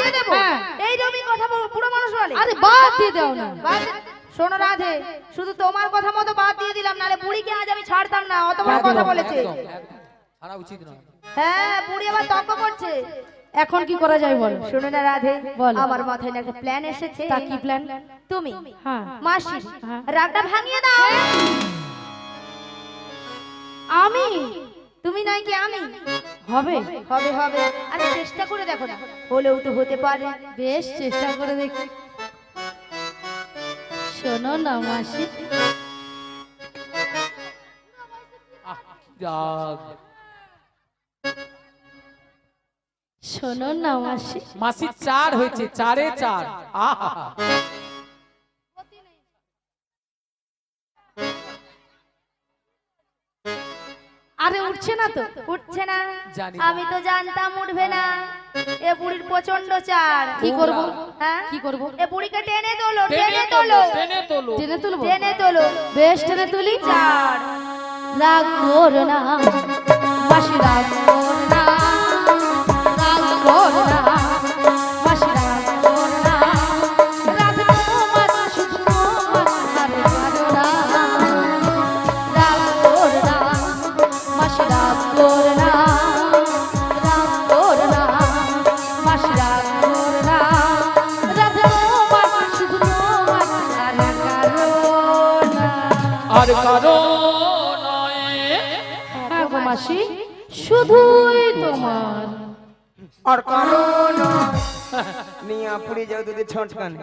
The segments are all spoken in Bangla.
করে দেব এই রকমই কথা পুরো মানুষ বলে। আরে বাদ দিয়ে দাও না। শোনো রাধে, শুধু তোমার কথা মতো বাদ দিয়ে দিলাম, নালে বুড়িকে আজ আমি ছাড়তাম না, অত বড় কথা বলেছে। ছাড়া উচিত নয়। হ্যাঁ, বুড়ি আবার তর্ক করছে। এখন কি করা যায় বলো? শোনো না রাধে, বল। আমার মাথায় একটা প্ল্যান এসেছে। তা কি প্ল্যান? তুমি হ্যাঁ মাসি হ্যাঁ। রাগটা ভাঙিয়ে দাও। আমি? তুমি নাই কি আমি? হবে হবে হবে, আরে চেষ্টা করে দেখো না, হলেও তো হতে পারে। বেশ চেষ্টা করে দেখি। শোনো না মাসি, রাগ। শোনো না মাসি। মাসি 4 হয়েছে, 4-এ 4। আহা আরে উঠছে না তো? উঠছে না? জানি আমি তো জানতাম উঠবে না। এ বুড়ির প্রচন্ড চার। কি করব? হ্যাঁ কি করব? এ বুড়িকে টেনে তোলো, টেনে তোলো, টেনে তোলো। টেনে তুলবো? টেনে তোলো। বেশ টেনে তুলি। চার। রাগ করো না মাসি, রাগ করো না, রাগ করো না মাসি, রাগ করো না। রাগ তোমার শুধু তোমার, আরে করো না। রাগ করো না মাসি, রাগ করো না, রাগ করো না মাসি, রাগ করো না। রাগ তোমার শুধু তোমার, আরে করো না। আর কারো নয়। হ্যাঁ গো মাসি, শুধুই তোমার। আর কারণ নিয়া পুড়ে যাও দুধের ছটকানে।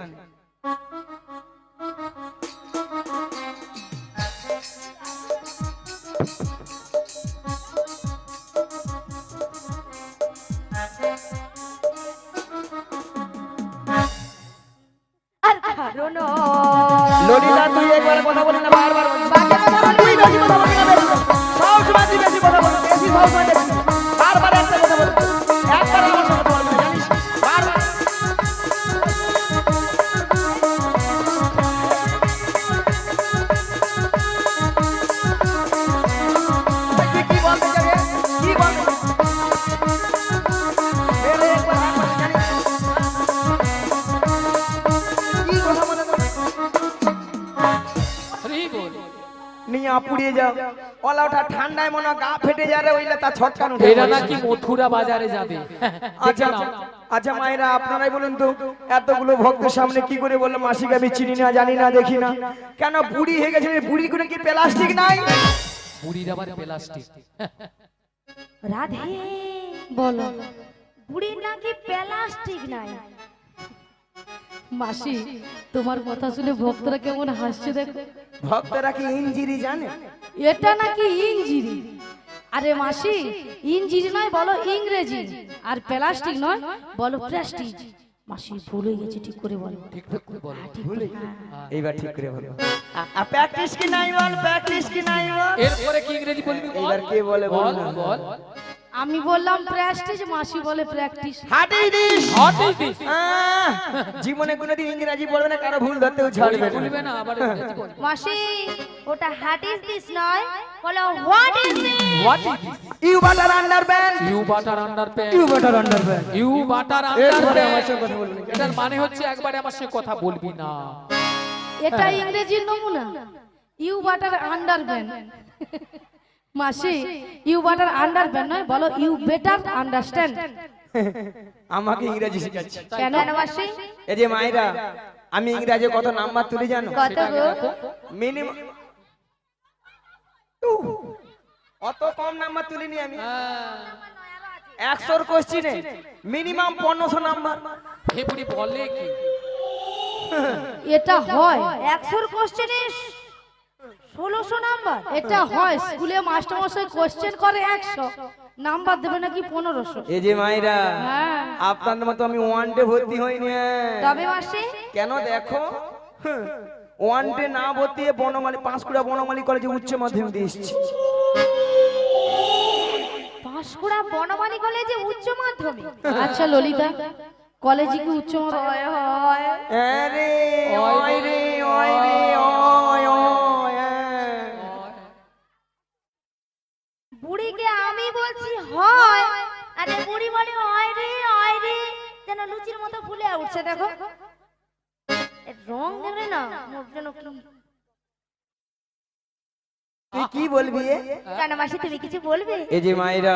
আর কারণ ললিতা তুই একবার কথা বলি না, বারবার বলিস। বাজে কথা বলবি। তুই বেশি কথা বলবি না, বেশি। সব সময় তুই বেশি কথা বলবি, বেশি সব সময় বেশি। বারবার একটা কথা বলবি, একবার আমার সঙ্গে কথা বলবি না, জানিস? বারবার। তুই কি বলতে চাবি? কি বলতে? বের হয়ে একবার হাত মারবি, জানিস? কি কথা বলে তোর? হরি বল। নিয়া পুড়িয়ে যাও, ওলা ওঠা ঠান্ডায় মনে হয় গা ফেটে যাবে, ওইলে তা ছটকান উঠে এরা পড়ে। নাকি মথুরা বাজারে যাবে। আচ্ছা আচ্ছা মায়েরা, আপনারাই বলুন তো, এতগুলো ভক্তের সামনে কি করে বললো মাসিকে আমি চিনি না, জানি না, দেখি না? কেন বুড়ি হয়ে গেছে? বুড়ি কোনো কি প্লাস্টিক নাই? বুড়ির আবার প্লাস্টিক। রাধে, বলো বুড়ির নাকি প্লাস্টিক নাই। মাসি, তোমার কথা শুনে ভক্তরা কেমন হাসছে দেখো। ভক্তরা কি ইঞ্জিরি জানে? এটা নাকি ইঞ্জিরি। আরে মাসি, ইঞ্জিরি নয় বলো ইংরেজি, আর প্লাস্টিক নয় বলো প্লাস্টিক। মাসি ভুল হয়ে গেছে, ঠিক করে বলো। ঠিক করে বলো। ভুলে এইবার ঠিক করে বলো। প্র্যাকটিস কি নাই বল, প্র্যাকটিস কি নাই বল। এরপরে কি ইংরেজি বলবি বল? এইবার কে বলে বল বল না। বল। আমি বললাম প্রেস্টিজ, মাসি বলে প্র্যাকটিস। হাঁটিয়ে দিস। What is this? জীবনে কোনোদিন ইংরেজি বলবে না, কারো ভুল ধরতেও ছাড়বে না। বলবে না আবার ইংরেজি বলবে। মাসি, ওটা হাট ইজ দিস নয়, বলো what is this. What is this? You butter underpant, You butter underpants. You butter underpant. You butter এরপরে আমার সঙ্গে underpants. কথা বলবি না। এটার মানে হচ্ছে একবারে আমার সঙ্গে কথা বলবি না। এটা ইংরেজির নমুনা। You butter underpant. মাসি, ইউ বাটার আন্ডারপ্যান্ট নয় বলো ইউ বেটার আন্ডারস্ট্যান্ড। আমাকে ইংরেজি শেখাচ্ছে। কেন মাসি? এই যে মায়েরা, আমি ইংরেজি কত নাম্বার তুলি জানো? কত গো? মিনিমাম অত কম নাম্বার তুলিনি আমি। 100 কোশ্চিনে মিনিমাম 1500 নাম্বার। হে বুড়ি বলে কি? এটা হয়? 100 কোশ্চেনে 1600 নাম্বার। এটা হয়, স্কুলে মাস্টার মশাই কোশ্চেন করে 100, নাম্বার দেবে নাকি 1500। এই যে মায়েরা, হ্যাঁ। আপনাদের মতো আমি ওয়ান ডে ভর্তি হইনি। তবে মাসি কেন দেখো, ওয়ান ডে না ভর্তি হয়ে বনমালী, পাঁশকুড়া বনমালী কলেজে উচ্চ মাধ্যমিক দিয়ে এসেছি। পাঁশকুড়া বনমালী কলেজে উচ্চ মাধ্যমিক। আচ্ছা ললিতা, কলেজে কি উচ্চ মাধ্যমিক? হয় হয়। আরে ওই রে ওই রে ওই ওই। বুড়িকে আমি বলছি হয়, আরে বুড়ি বলে হয় রে হয় রে। তা যেন লুচির মতো ফুলে উঠছে দেখো এর রং দেখলে না মুখ যেন কি তুই কি বলবি এ? কেন মাসি তুমি কিছু বলবে এই যে মায়েরা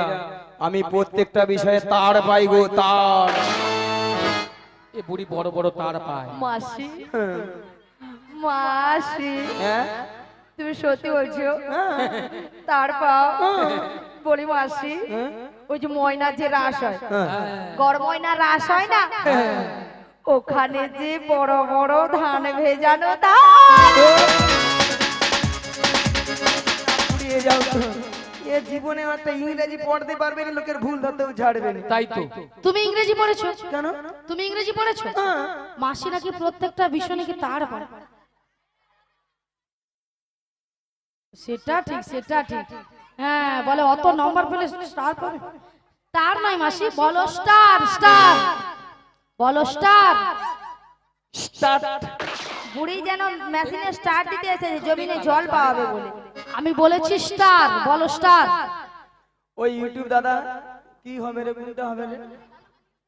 আমি প্রত্যেকটা বিষয়ে তার পাই গো তার। এ বুড়ি বড় বড় তার পায়। মাসি মাসি হ্যাঁ তুমি সত্যি বলছো তারপর বলি মাসি ওই যে ময়না যে রাস হয় গড় ময়না রাস হয় না ওখানে যে বড় বড় ধান ভেজানো ধান পুড়িয়ে যাও তো। এ জীবনে একটা ইংরেজি পড়তে পারবে না, লোকের ভুল ধরতেও ছাড়বে না। তাই তো। তুমি ইংরেজি পড়েছো? কেন? তুমি ইংরেজি পড়েছো? হ্যাঁ। মাসি নাকি প্রত্যেকটা বিষয় নাকি তার পারে। সেটা ঠিক, সেটা ঠিক। হ্যাঁ বলে অত নম্বর পেলে স্টার পাবে। স্টার নয় মাসি, বলো স্টার, স্টার বলো স্টার। স্টার্ট। বুড়ি যেন মেশিনে স্টার্ট দিতে এসেছে জমিনে জল পাওয়াবে বলে আমি বলেছি স্টার, বলো স্টার। ওই ইউটিউব দাদা কি হবে রে, কোনটা হবে রে?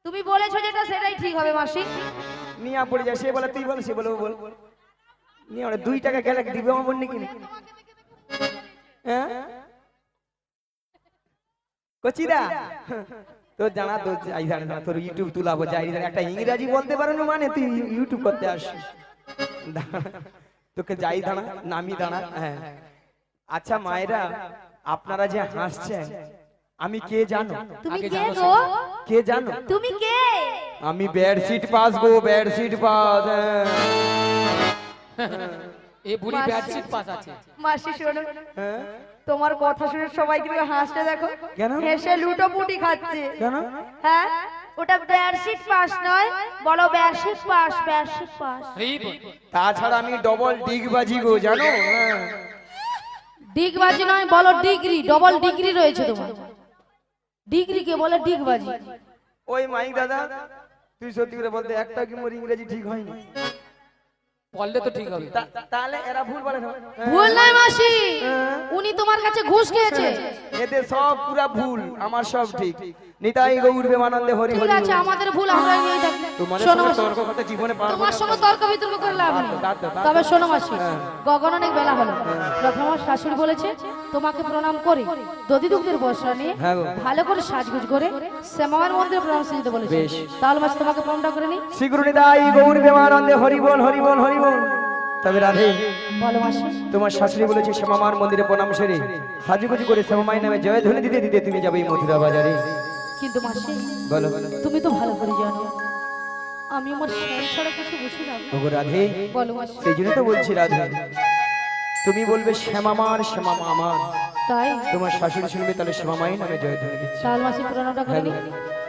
তুমি বলেছো যেটা সেটাই ঠিক হবে মাসি নিয়া পড়ে যায়, সে বলে তুই বল, সে বলে ও বল। নিয়ে ওরা 2 টাকা গেলে দিবে আমার নাকি? হ্যাঁ কচিরা তোর জানা তো যাই জানে না, তোর ইউটিউব তুলাবো যাই জানে, একটা ইংরেজি বলতে পারো না মানে তুই ইউটিউব করতে আসিস। তোকে যাই দাঁড়া নামি দাঁড়া। হ্যাঁ আচ্ছা মায়েরা আপনারা যে হাসছেন আমি কে জানো? তুমি আগে কে জানো গো কে জানো? তুমি কে আমি বেডশিট পাস গো, বেডশিট পাস। এ বুড়ি বেডশিট পাস আছে। মাসি শোনো হ্যাঁ তোমার কথা শুনে সবাই কিন্তু হাসতে দেখো কেন? হেসে লুটোপুটি খাচ্ছে কেন? হ্যাঁ ওটা বেডশিট পাস নয় বলো বেডশিট পাস বেডশিট পাস এই বুড়ি। তাছাড়া আমি ডবল ডিগবাজি গো জানো? হ্যাঁ। ডিগবাজি নয় বলো ডিগ্রি, ডবল ডিগ্রি রয়েছে তোমার। ডিগ্রি কে বলে ডিগবাজি। ওই মাইক দাদা তুই সত্যি করে বলতে একটা কি মোর ইংরেজি ঠিক হয়নি? বললে তো ঠিক হবে। তাহলে এরা ভুল বলে না? ভুল নয় মাসি, উনি তোমার কাছে ঘুষ খেয়েছে। এদের সব পুরা ভুল, আমার সব ঠিক। নিতাই গৌর প্রেমানন্দে হরি ঠিক হরি। আছে আমাদের ভুল আমরা নিয়ে থাকি। তোমাদের শোনো সঙ্গে মাসি, তর্ক করতে জীবনে পারবো তোমার না। সঙ্গে তর্ক বিতর্ক করে লাভ নেই। দাঁড়াও। তবে শোনো মাসি, হ্যাঁ। গগন অনেক বেলা হলো। প্রথম আমার শাশুড়ি বলেছে তোমাকে প্রণাম করে দধি দুগ্ধের বস্ত্র নিয়ে হ্যাঁ গো। ভালো করে সাজগুজ করে শ্যামার মন্দিরে প্রণাম দিতে বলেছে। বেশ। তাহলে মাসি তোমাকে প্রণামটা করে নি। শ্রী গুরু নিতাই গৌর প্রেমানন্দে হরি বল হরি বল হরি বল। তবে রাধে বলো মাসি। তোমার শাশুড়ি বলেছে শ্যামামার মন্দিরে প্রণাম সেরে সাজুগুজু করে শ্যামামাই নামে জয় ধ্বনি দিতে দিতে তুমি যাবে এই মথুরা বাজারে। কিন্তু মাসি বলো তুমি তো ভালো করে জানো আমি আমার স্যার ছাড়া কিছু বুঝি না। ওগো রাধে বলো মাসি। সেই জন্য তো বলছি রাধে তুমি বলবে শ্যামামার শ্যামামা আমার, তাই তোমার শাশুড়ি শুনবে তাহলে শ্যামামাই নামে জয় ধ্বনি দিচ্ছে। তাহলে মাসি প্রণামটা করে নি।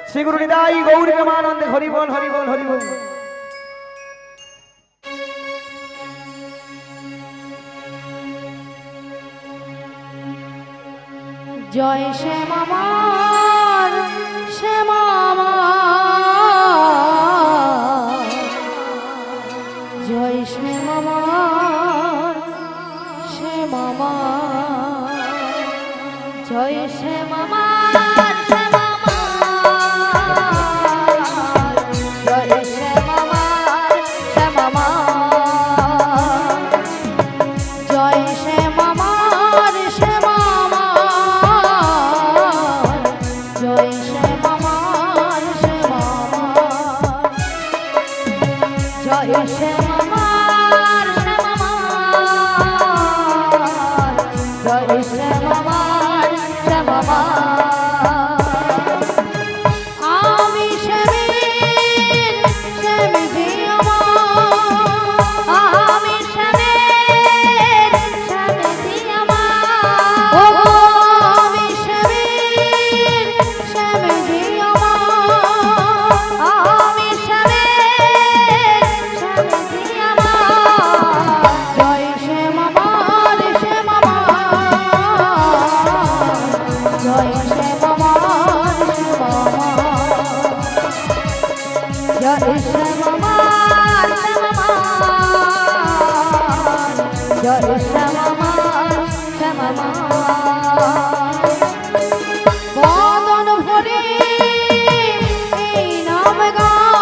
শ্রী গুরু নিতাই গৌর প্রেমানন্দে হরি বল হরি বল হরি বল। জয় শ্যামামার শ্যামামা, জয় শ্যামামার শ্যামামা, জয় শ্যামামার শ্যামামা, জয় শ্যামামার শ্যামামা, জয় শ্যামামার শ্যামামা, জয় শ্যামামার শ্যামামা, জয় শ্যামামার শ্যামামা, জয় শ্যামামার শ্যামামা। আমি শ্যামের শ্যামজি আমার, আমি শ্যামের শ্যামজি আমার, ও আমি শ্যামের শ্যামজি আমার, আমি শ্যামের শ্যামজি আমার, জয় শ্যামামার শ্যামামা, জয় শ্যামামার শ্যামামা, জয় শ্যামামার শ্যামামা, জয় শ্যামামার শ্যামামা। বদন ভরে এই নাম গান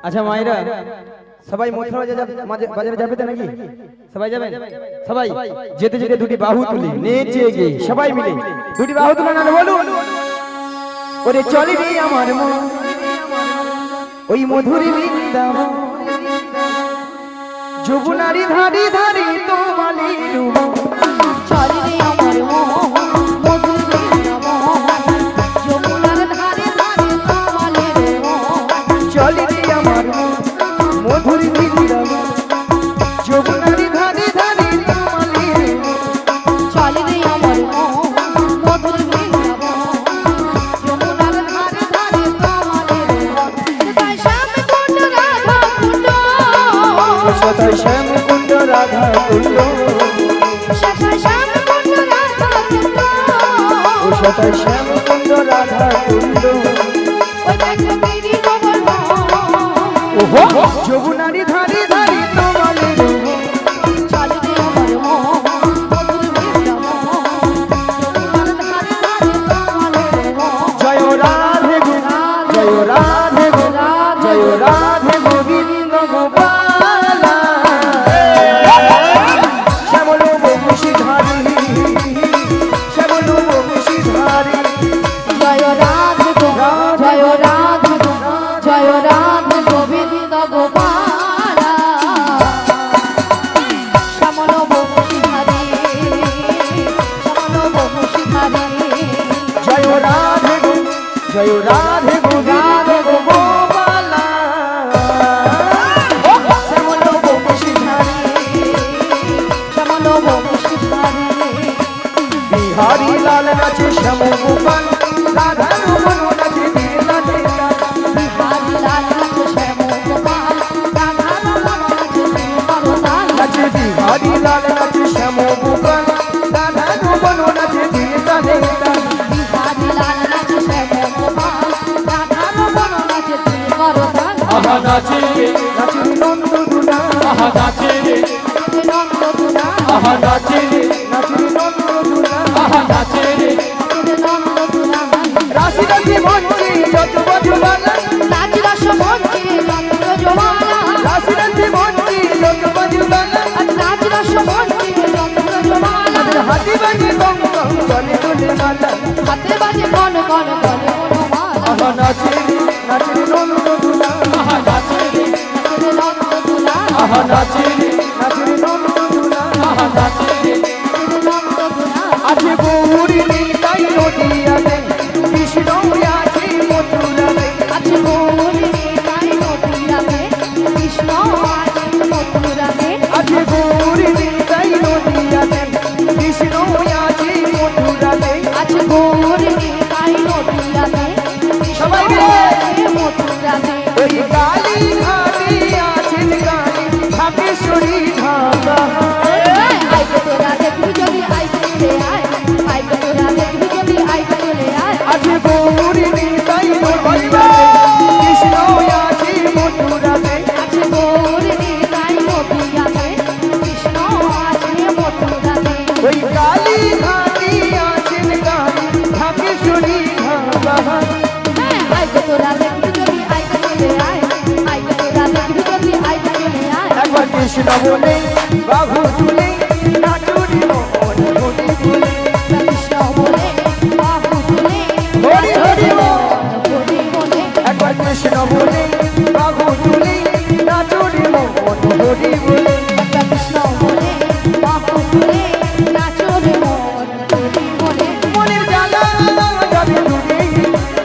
আচ্ছা মায়েরা সবাই মথুরা বাজারে যাবে তো নাকি? সবাই যাবেন? সবাই যেতে যেতে দুটি বাহু তুলে নেচে গিয়ে সবাই মিলে দুটি বাহু তুলে না বলুন, ওরে চলি রে আমার মন ওই মধুরী বৃন্দাবন, যমুনারি ধারি ধারি তোমালি রূপ, চলি রে আমার মন মধুর বৃন্দাবন, যমুনার ধারে ধারে তোমালের মন। চলি রে আমার মন মধুরী বৃন্দাবন, যমুনারি ধারি ধারি তোমালি রূপ। চলি রে আমার মন মধুর বৃন্দাবন, যমুনার ধারে ধারে তোমালের মন। তাই শ্যাম কুণ্ড রাধা কুণ্ড, সদাই শ্যাম কুণ্ড রাধা কুণ্ড, সদাই শ্যাম কুণ্ড রাধা কুণ্ড, সদাই শ্যাম কুণ্ড রাধা কুণ্ড। ওই দেখো গিরি গোবর্ধন, যমুনারি ধারি ধারি তোমালি রূপ। চলি রে আমার মন মধুর বৃন্দাবন, যমুনার ধারে ধারে তোমালের মন। জয় রাধে গোবিন্দ, জয় রাধে গোবিন্দ, জয় রাধে গোবিন্দ গোপালা, শ্যামল বংশীধারী, শ্যামল বংশীধারী। জয় রাধে গোবিন্দ, জয় রাধে গোবিন্দ, জয় রাধে গোবিন্দ গোপালা, শ্যামল বংশীধারী, শ্যামল বংশীধারী। জয় রাধে গোবিন্দ, জয় রাধে গোবিন্দ গোপালা, শ্যামল বংশীধারী। শ্যামল বংশীধারী। বিহারি লাল নাচে শ্যাম গোপাল, রাধা রমন নাচে নীলা নীলা। বিহারি লাল নাচে শ্যাম গোপাল, রাধা রমন নাচে নীলকরতাল। নাচে বিহারি লাল নাচে শ্যাম গোপাল, রাধা রমন নাচে নীলা নীলা। বিহারি লাল নাচে শ্যাম গোপাল, রাধা রমন নাচে নীলকরতাল। আহা নাচে রে, নাচে নন্দ দুলা, আহা নাচে রে, নন্দ দুলা, আহা নাচে রে, নাচে নন্দ দুলা। আহা নাচে রে, নন্দ দুলা। রাশি রাশি মঞ্চে যত বজবালা, নাচ রস মঞ্চে যন্ত্র জমালা, রাশি রাশি মঞ্চে যত বজবালা। আজ নাচ রস মঞ্চে যন্ত্র জমালা। হাতি বাজে গং গং চলে চলে মালা, হাতে বাজে কন কন বলে বনমালা। আহা নাচে রে, নাচে নন্দ দুলা, আহা নাচে রে, নন্দ দুলা, আহা নাচে রে, নাচে নন্দ দুলা। আহা নাচে রে, নন্দ দুলা। আছে গৌরী নীতাই নদিয়াতে, কৃষ্ণ আছে মথুরাতে। আছে গৌরী তাই মথুরাতে, কৃষ্ণ আছে মথুরাতে। আছে গৌরী নীতাই নদিয়াতে, কৃষ্ণ আছে মথুরাতে। আছে গৌরী তাই মথুরাতে, কৃষ্ণ সবাই মিলে। আছে মথুরাতে। ওই কালী ঘাটে আছেন কালী ঢাকেশ্বরী ঢাকা। আইকে তোরা দেখবি যদি আইকে চলে আয়, আইকে তোরা দেখবি যদি আইকে চলে আয়। আছে গৌরী নীতাই নদিয়াতে, কৃষ্ণ আছে মথুরাতে। আছে গৌরী তাই মথুরাতে, কৃষ্ণ আছে মথুরাতে। ওই কালী ঘাটে আছেন কালী ঢাকেশ্বরী ঢাকা। আইকে তোরা দেখবি যদি আইকে চলে আয়, আইকে তোরা দেখবি যদি আইকে চলে আয়। একবার কৃষ্ণ বলে বাহু তুলে নাচুরি মন হরি বলে, কৃষ্ণ বলে বাহু তুলে হরি হরি বল। হরি বলে। একবার কৃষ্ণ বলে বাহু তুলে নাচুরি মন হরি বলে। কৃষ্ণ বলে বাহু তুলে নাচো রে মন হরি বলে। মনের জ্বালা যাবে দূরে,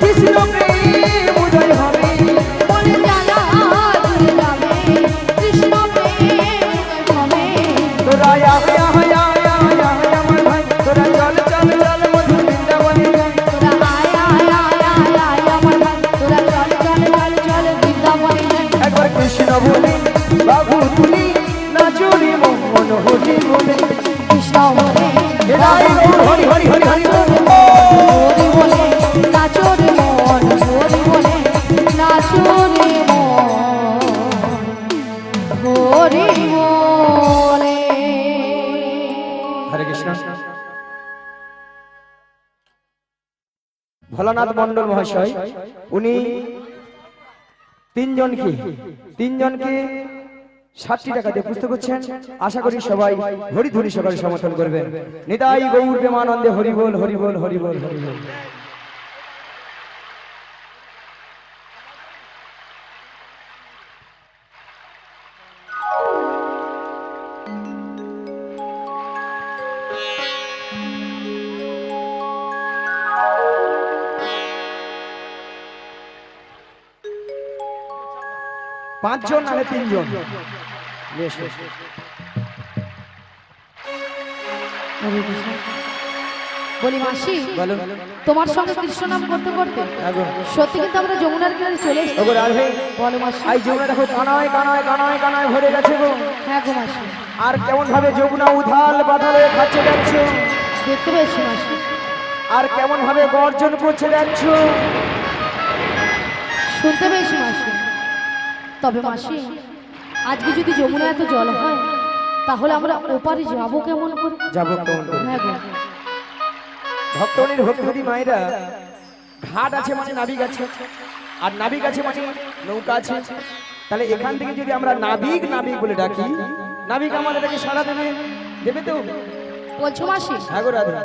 কৃষ্ণ প্রেম উদয় হবে। মনে জ্বালা দূরে যাবে, কৃষ্ণ প্রেম হবে। তোরা আয় আয় আয় আয় আয় আমার ভাই, তোরা চল চল চল মধুর বৃন্দাবনে যাই। তোরা আয় আয় আয় আয় আয় আমার ভাই, তোরা চল চল চল চল বৃন্দাবনে যাই। একবার কৃষ্ণ বলে বাহু তুলে নাচুরি মন হরি বলে। কৃষ্ণ বলে হরি হরি হরি হরি হরি বল। হরি বলে নাচো রে মন, হরি বলে নাচো রে মন, হরি বলে। হরে কৃষ্ণ। ভোলানাথ মন্ডল মহাশয় উনি তিনজনকে 60 টাকা দিয়ে পুস্তক করছেন। আশা করি সবাই হরিধরি সকালে সমর্থন করবেন। নিতাই গৌর প্রেমানন্দে হরি বল হরি বল হরি বল হরি বল। পাঁচজন নাহলে তিনজন বেশ। বলি মাসি, বলো। তোমার সঙ্গে কৃষ্ণ নাম করতে করতে সত্যি কিন্তু আমরা যমুনার কিনারে চলে এসেছি। ওগো রাধে, বলো মাসি। এই যমুনা দেখো কানায় কানায় কানায় কানায় ভরে গেছে গো। হ্যাঁ গো মাসি, আর কেমন ভাবে যমুনা উথাল পাথাল হয়ে খাচ্ছে দেখছো, দেখতে পেয়েছি মাসি। আর কেমন ভাবে গর্জন করছে দেখছো, শুনতে পেয়েছি মাসি। তবে মাসি, আজকে যদি যমুনা এত জল হয় তাহলে আমরা ওপারে যাবো কেমন করে? যাবো কেমন করে? হ্যাঁ গো। ভক্তনীর ভক্তিমতী মায়েরা, ঘাট আছে মানে নাবিক আছে, আর নাবিক আছে মানে নৌকা আছে। তাহলে এখান থেকে যদি আমরা নাবিক নাবিক বলে ডাকি, নাবিক আমাদেরকে সাড়া দেবে, দেবে তো? বলছো মাসি? হ্যাঁ গো রাধে।